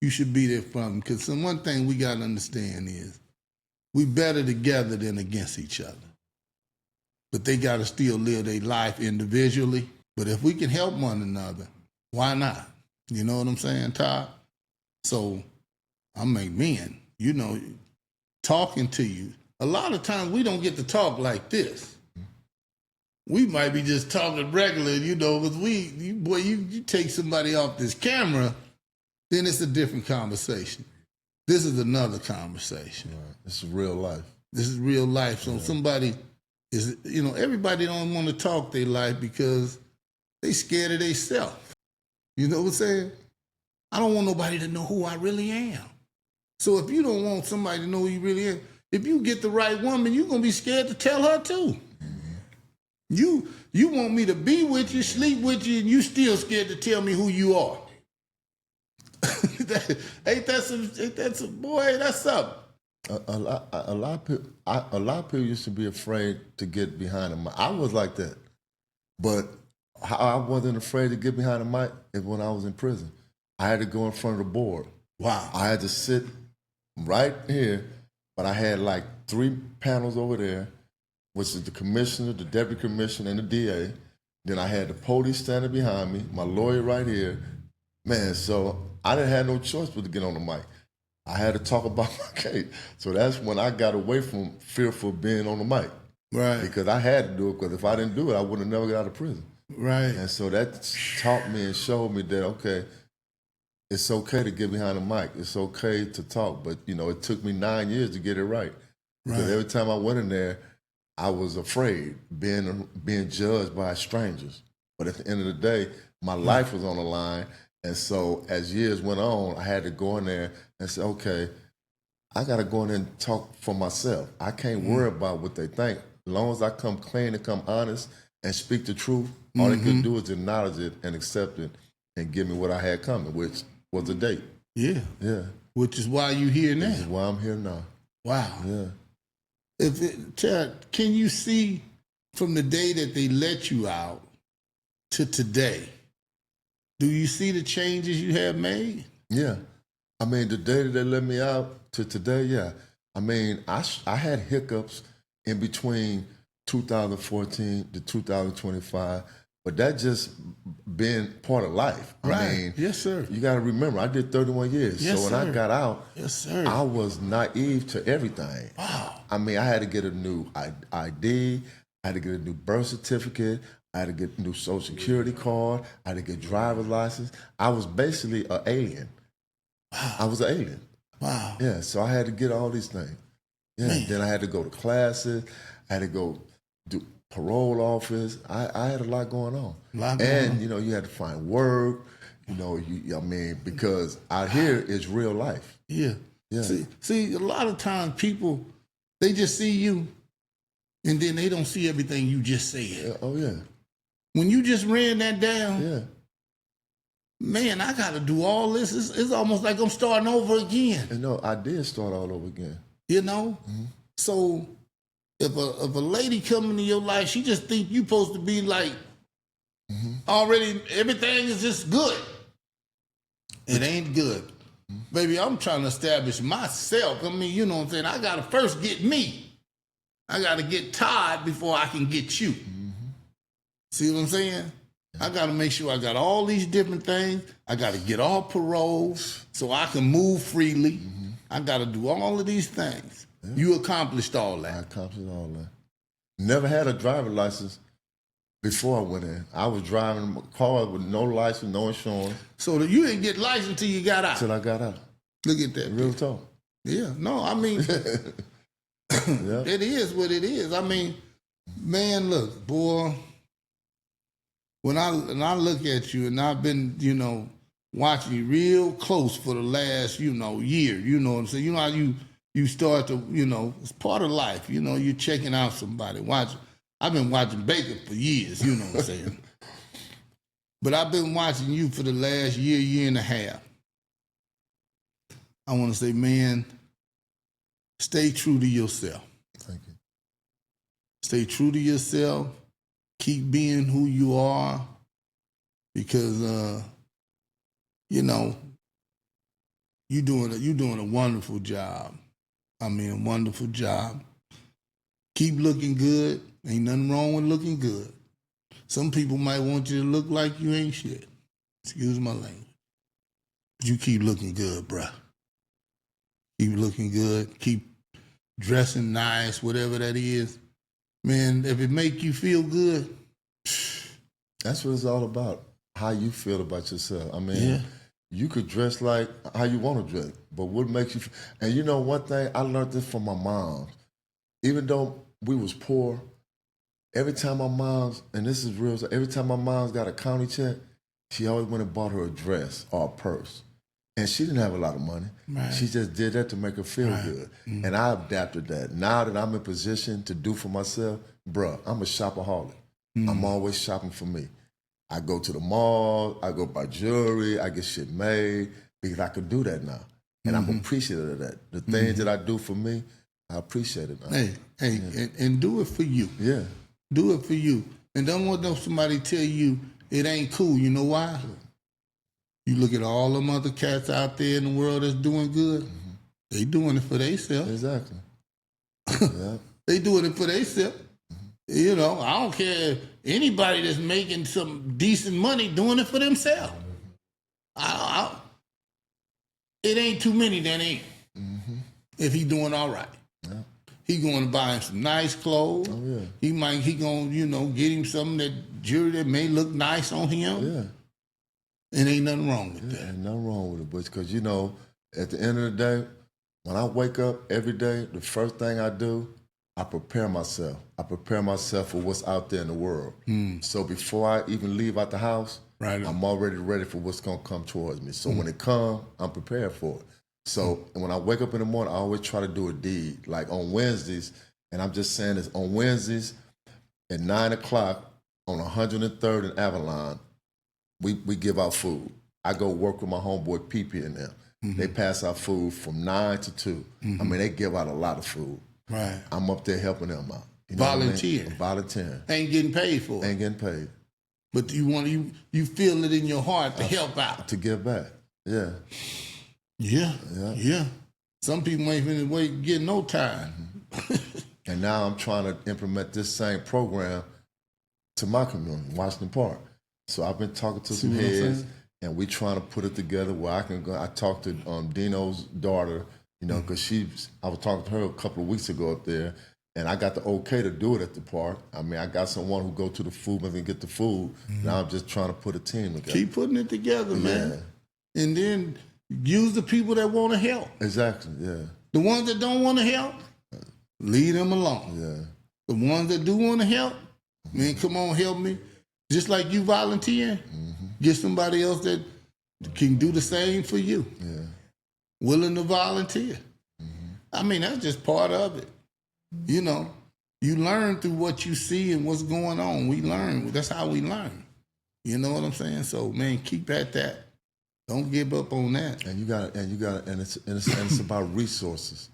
you should be there for him. Because one thing we got to understand is we better together than against each other. But they got to still live their life individually. But if we can help one another, why not? You know what I'm saying, Todd? So I'm like, man, talking to you. A lot of times we don't get to talk like this. We might be just talking regular, because you take somebody off this camera, then it's a different conversation. This is another conversation. Right. This is real life. This is real life. So somebody is, everybody don't want to talk their life because they scared of themselves. You know what I'm saying? I don't want nobody to know who I really am. So if you don't want somebody to know who you really am, if you get the right woman, you're going to be scared to tell her too. You want me to be with you, sleep with you, and you still scared to tell me who you are. Ain't that some boy, that's something. A lot of people used to be afraid to get behind a mic. I was like that. But how I wasn't afraid to get behind a mic is when I was in prison. I had to go in front of the board. Wow. I had to sit right here, but I had like 3 panels over there, which is the commissioner, the deputy commissioner, and the DA. Then I had the police standing behind me, my lawyer right here. Man, so I didn't have no choice but to get on the mic. I had to talk about my case. So that's when I got away from fearful being on the mic. Right. Because I had to do it, because if I didn't do it, I would have never got out of prison. Right. And so that taught me and showed me that, okay, it's okay to get behind the mic. It's okay to talk. But, it took me 9 years to get it right. Because every time I went in there, I was afraid being judged by strangers. But at the end of the day, my life was on the line. And so as years went on, I had to go in there and say, okay, I got to go in there and talk for myself. I can't worry about what they think. As long as I come clean and come honest and speak the truth, all they can do is acknowledge it and accept it and give me what I had coming, which was a date. Yeah. Yeah. Which is why you here now. This is why I'm here now. Wow. Yeah. Chad, can you see from the day that they let you out to today, do you see the changes you have made? Yeah. I mean, the day that they let me out to today, yeah. I mean, I had hiccups in between 2014 to 2025, but that just been part of life. Right. I mean, Yes, sir. You got to remember, I did 31 years. Yes, so when I sir. got out, Yes, sir. I was naive to everything. Wow. I mean, I had to get a new ID. I had to get a new birth certificate. I had to get a new social security card. I had to get driver's license. I was basically an alien. Wow. I was an alien. Wow. Yeah, so I had to get all these things. Yeah, Man. then I had to go to classes. I had to go do parole office. I had a lot going on. You know, you had to find work. You know, I mean, because out here is real life. Yeah. Yeah. See, a lot of times people, they just see you, and then they don't see everything you just said. Yeah, oh yeah. When you just ran that down, Yeah. man, I got to do all this. It's almost like I'm starting over again. And no, I did start all over again. You know? Mm-hmm. So if a lady come into your life, she just think you supposed to be like already everything is just good. It ain't good. Baby, I'm trying to establish myself. I mean, you know what I'm saying? I gotta first get me. I gotta get Todd before I can get you. See what I'm saying? I gotta make sure I got all these different things. I gotta get off parole so I can move freely. I gotta do all of these things. Yeah. You accomplished all that. I accomplished all that. Never had a driver's license before I went in. I was driving a car with no license, no insurance. So that you didn't get licensed till you got out? Till I got out. Look at that. Real talk. Yeah. No, I mean, Yeah. it is what it is. I mean, man, look, boy, when I look at you, and I've been, you know, watching you real close for the last, you know, year, you know what I'm saying? You know how you start to, you know, it's part of life, you know, you're checking out somebody. I've been watching Baker for years, you know what I'm saying? But I've been watching you for the last year and a half. I want to say, man, stay true to yourself. Thank you. Stay true to yourself. Keep being who you are, because you know you're doing a wonderful job. I mean, a wonderful job. Keep looking good. Ain't nothing wrong with looking good. Some people might want you to look like you ain't shit. Excuse my language. But you keep looking good, bruh. Keep looking good. Keep dressing nice, whatever that is. Man, if it make you feel good, that's what it's all about. How you feel about yourself. I mean, you could dress like how you want to dress, but what makes you? And you know one thing, I learned this from my mom. Even though we was poor, every time my mom's, and this is real, every time my mom's got a county check, she always went and bought her a dress or a purse. And she didn't have a lot of money. Right. She just did that to make her feel good. Mm-hmm. And I adapted that. Now that I'm in position to do for myself, bruh, I'm a shopaholic. I'm always shopping for me. I go to the mall, I go buy jewelry, I get shit made because I can do that now. And I'm appreciative of that. The things that I do for me, I appreciate it now. And do it for you. Yeah. Do it for you. And don't want somebody tell you it ain't cool. You know why? You look at all them other cats out there in the world that's doing good, they doing it for themselves. Exactly. Yeah. They doing it for themselves. You know, I don't care if anybody that's making some decent money doing it for themselves. It ain't too many that ain't. If he doing all right. Yeah. He going to buy him some nice clothes. Oh, yeah. He going to, you know, get him something that jewelry that may look nice on him. Yeah. And ain't nothing wrong with that. Ain't nothing wrong with it, Butch, because, you know, at the end of the day, when I wake up every day, the first thing I do, I prepare myself. I prepare myself for what's out there in the world. So before I even leave out the house, I'm already ready for what's going to come towards me. So when it comes, I'm prepared for it. So when I wake up in the morning, I always try to do a deed. Like on Wednesdays, and I'm just saying this, on Wednesdays at 9 o'clock on 103rd and Avalon, we give out food. I go work with my homeboy PP and them. They pass out food from 9 to 2. I mean, they give out a lot of food. Right. I'm up there helping them out. You know volunteer. I mean? Volunteering. Ain't getting paid for it. Ain't getting paid. But you feel it in your heart to help out. To give back. Yeah. Yeah. Yeah. Some people ain't finna wait get no time. And now I'm trying to implement this same program to my community, Washington Park. So I've been talking to some heads, and we trying to put it together where I can go. I talked to Dino's daughter, you know, because I was talking to her a couple of weeks ago up there, and I got the okay to do it at the park. I mean, I got someone who go to the food bank and get the food. Now I'm just trying to put a team together. Keep putting it together, man. And then use the people that want to help. Exactly, yeah. The ones that don't want to help, leave them alone. Yeah. The ones that do want to help, man, come on, help me. Just like you volunteer, get somebody else that can do the same for you. Yeah. Willing to volunteer. I mean, that's just part of it. You know, you learn through what you see and what's going on. We learn. That's how we learn. You know what I'm saying? So, man, keep at that. Don't give up on that. And it's about resources.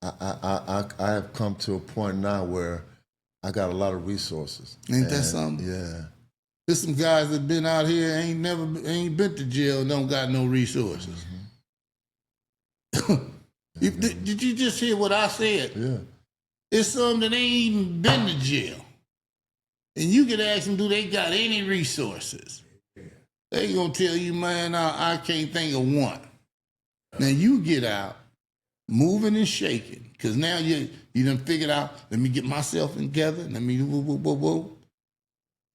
I have come to a point now where I got a lot of resources. Ain't that something? Yeah. There's some guys that been out here ain't been to jail, don't got no resources. Did you just hear what I said? Yeah. It's some that ain't even been to jail. And you can ask them, do they got any resources? They gonna tell you, man, I can't think of one. Now you get out, moving and shaking, because now you done figured out, let me get myself together, let me whoa.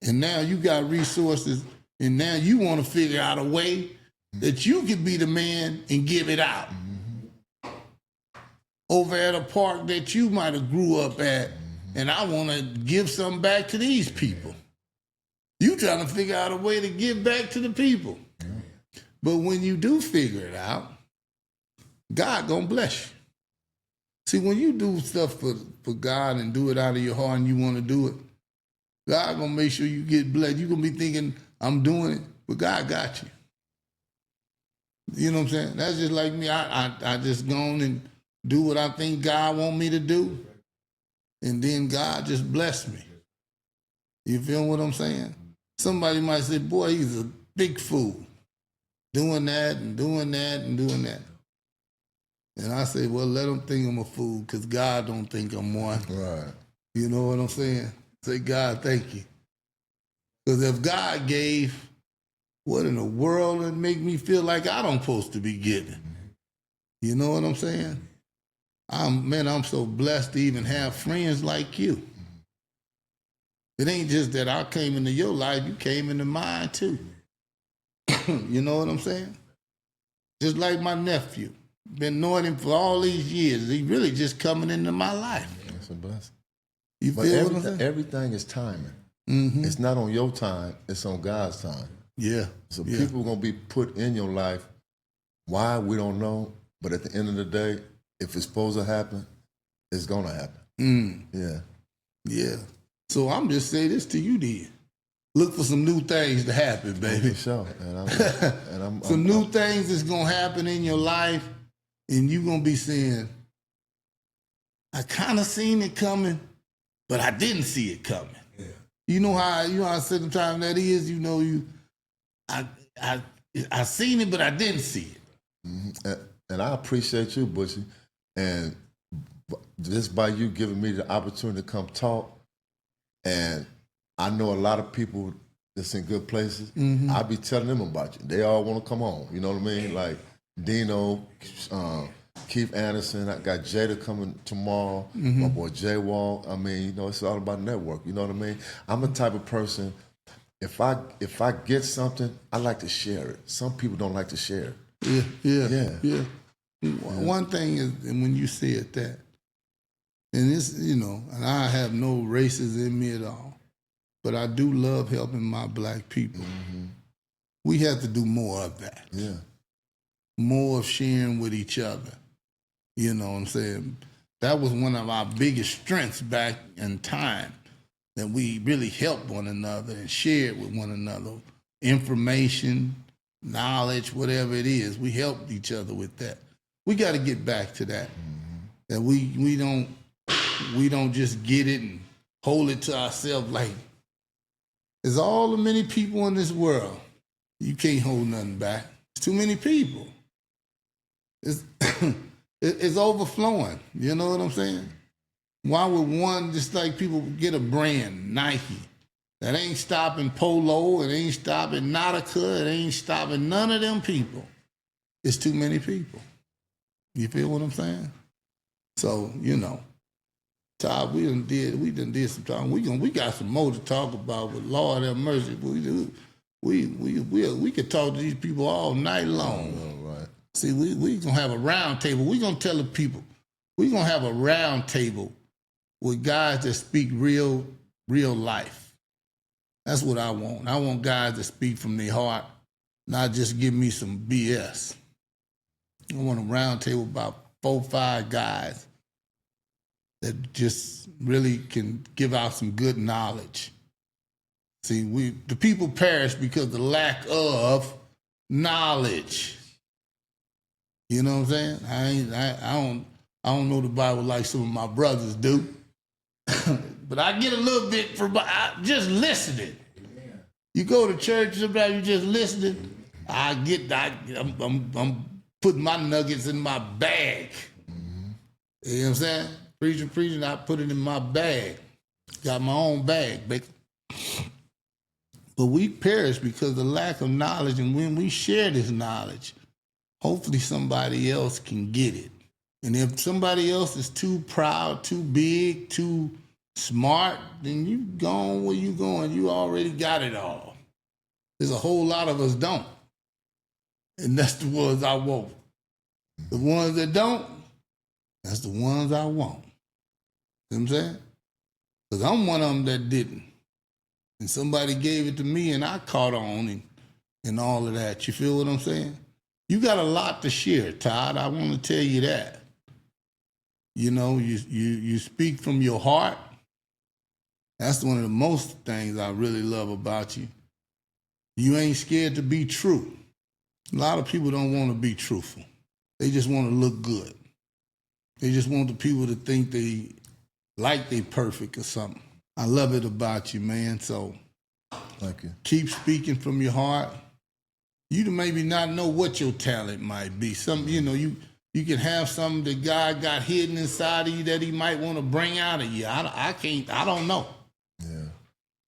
And now you got resources, and now you want to figure out a way that you could be the man and give it out. Over at a park that you might have grew up at, and I want to give something back to these people. You trying to figure out a way to give back to the people. But when you do figure it out, God gonna bless you. See, when you do stuff for God and do it out of your heart and you want to do it, God gonna make sure you get blessed. You gonna be thinking, I'm doing it, but God got you. You know what I'm saying? That's just like me. I just gone and do what I think God want me to do, and then God just bless me. You feel what I'm saying? Somebody might say, boy, he's a big fool, doing that and doing that and doing that. And I say, well, let them think I'm a fool, because God don't think I'm one. Right. You know what I'm saying? Say, God, thank you. Because if God gave, what in the world would make me feel like I don't supposed to be giving? You know what I'm saying? I'm so blessed to even have friends like you. It ain't just that I came into your life, you came into mine too. You know what I'm saying? Just like my nephew. Been knowing him for all these years. He really just coming into my life. That's a blessing. You feel what I'm saying? Everything is timing. It's not on your time, it's on God's time. Yeah. So people are going to be put in your life. Why, we don't know. But at the end of the day, if it's supposed to happen, it's going to happen. Yeah. Yeah. So I'm just saying this to you then. Look for some new things to happen, baby. For sure. And some new things that's going to happen in your life, and you're going to be saying, I kind of seen it coming, but I didn't see it coming. Yeah. You know how sometimes that is, I seen it, but I didn't see it. And I appreciate you, Bushy. And just by you giving me the opportunity to come talk, and I know a lot of people that's in good places, I be telling them about you. They all want to come on, you know what I mean? Like Dino, Keith Anderson, I got Jada coming tomorrow, my boy Jay Wall. I mean, it's all about network, you know what I mean? I'm the type of person, if I get something, I like to share it. Some people don't like to share it. Yeah. One thing is, and when you said that, and it's, and I have no races in me at all, but I do love helping my black people. We have to do more of that. Yeah. More of sharing with each other. You know what I'm saying? That was one of our biggest strengths back in time, that we really helped one another and shared with one another. Information, knowledge, whatever it is, we helped each other with that. We got to get back to that. That we don't just get it and hold it to ourselves. Like, there's all the many people in this world. You can't hold nothing back. It's too many people. It's overflowing. You know what I'm saying? Why would one, just like people get a brand, Nike, that ain't stopping Polo, it ain't stopping Nautica, it ain't stopping none of them people. It's too many people. You feel what I'm saying? So, Todd, we done did some talking. We got some more to talk about, but Lord have mercy. We could talk to these people all night long. All right. See, we gonna have a round table. We gonna tell the people, we gonna have a round table with guys that speak real life. That's what I want. I want guys that speak from their heart, not just give me some BS. I want a round table about 4 or 5 guys that just really can give out some good knowledge. See, the people perish because of the lack of knowledge. You know what I'm saying? I don't know the Bible like some of my brothers do, but I get a little bit from just listening. You go to church, sometimes you just listening. I'm putting my nuggets in my bag. You know what I'm saying? Preaching, I put it in my bag. Got my own bag, baby. But we perish because of the lack of knowledge, and when we share this knowledge, hopefully somebody else can get it. And if somebody else is too proud, too big, too smart, then you going where you going. You already got it all. There's a whole lot of us don't. And that's the ones I want. The ones that don't, that's the ones I want. You know what I'm saying? Because I'm one of them that didn't. And somebody gave it to me and I caught on and all of that. You feel what I'm saying? You got a lot to share, Todd. I want to tell you that. You speak from your heart. That's one of the most things I really love about you. You ain't scared to be true. A lot of people don't want to be truthful. They just want to look good. They just want the people to think they perfect or something. I love it about you, man. So Thank you. Keep speaking from your heart. You maybe not know what your talent might be. You can have something that God got hidden inside of you that he might want to bring out of you. I don't know. Yeah.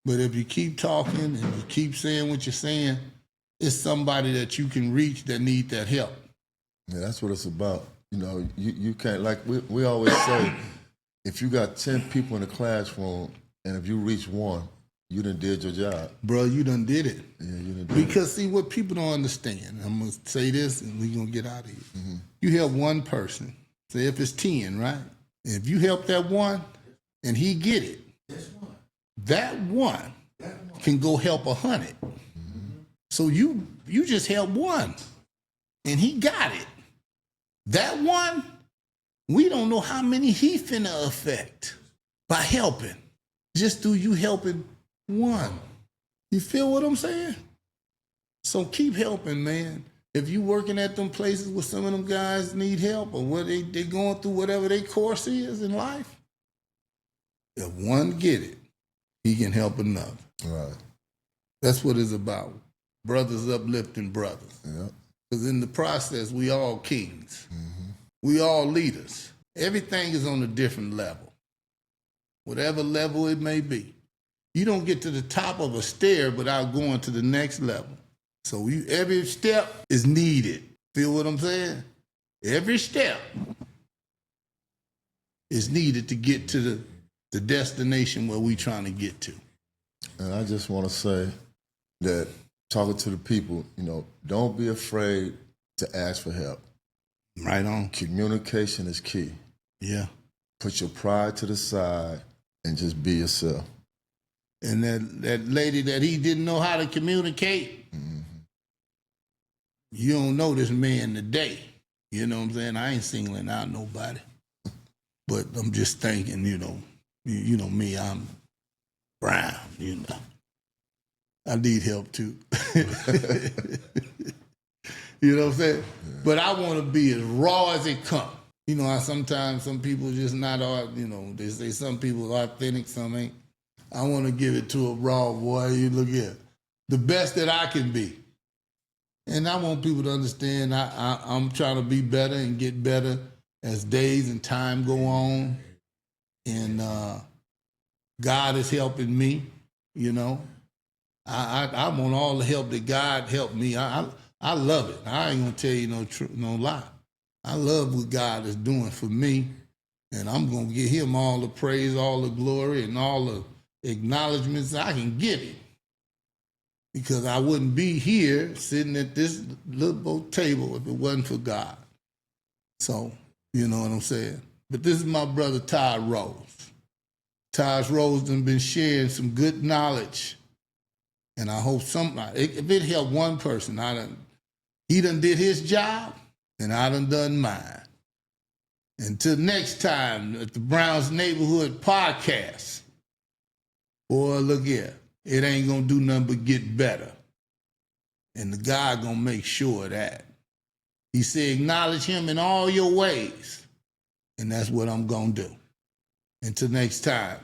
But if you keep talking and you keep saying what you're saying, it's somebody that you can reach that need that help. Yeah, that's what it's about. You can't, like we always say, if you got 10 people in the classroom and if you reach one, you done did your job. Bro, you done did it. Yeah, you done did Because see, what people don't understand, I'm going to say this and we're going to get out of here. Mm-hmm. You help one person. Say if it's 10, right? And if you help that one and he get it, that one can go help 100. Mm-hmm. So you just help one and he got it. That one, we don't know how many he finna affect by helping. Just through you helping one. You feel what I'm saying? So keep helping, man. If you working at them places where some of them guys need help or where they going through whatever their course is in life, if one get it, he can help another. Right. That's what it's about. Brothers uplifting brothers. Yeah. Because in the process, we all kings. Mm-hmm. We all leaders. Everything is on a different level. Whatever level it may be. You don't get to the top of a stair without going to the next level. So every step is needed. Feel what I'm saying? Every step is needed to get to the destination where we trying to get to. And I just want to say that talking to the people, don't be afraid to ask for help. Right on. Communication is key. Yeah. Put your pride to the side and just be yourself. And that lady that he didn't know how to communicate, you don't know this man today. You know what I'm saying? I ain't singling out nobody. But I'm just thinking, you know me, I'm brown, I need help too. You know what I'm saying? Yeah. But I want to be as raw as it comes. You know how sometimes some people just not, they say some people are authentic, some ain't. I want to give it to a raw boy. You look here, the best that I can be. And I want people to understand I'm trying to be better and get better as days and time go on, and God is helping me, you know. I want all the help that God helped me. I love it. I ain't gonna tell you no lie. I love what God is doing for me, and I'm gonna give Him all the praise, all the glory, and all the acknowledgments I can give Him, because I wouldn't be here sitting at this little old table if it wasn't for God. So, you know what I'm saying? But this is my brother Todd Rose. Todd Rose done been sharing some good knowledge, and I hope if it helped one person, he done did his job, and I done mine. Until next time at the Browns Neighborhood Podcast, boy, look here, it ain't gonna do nothing but get better. And the God gonna make sure of that. He said, acknowledge Him in all your ways, and that's what I'm gonna do. Until next time.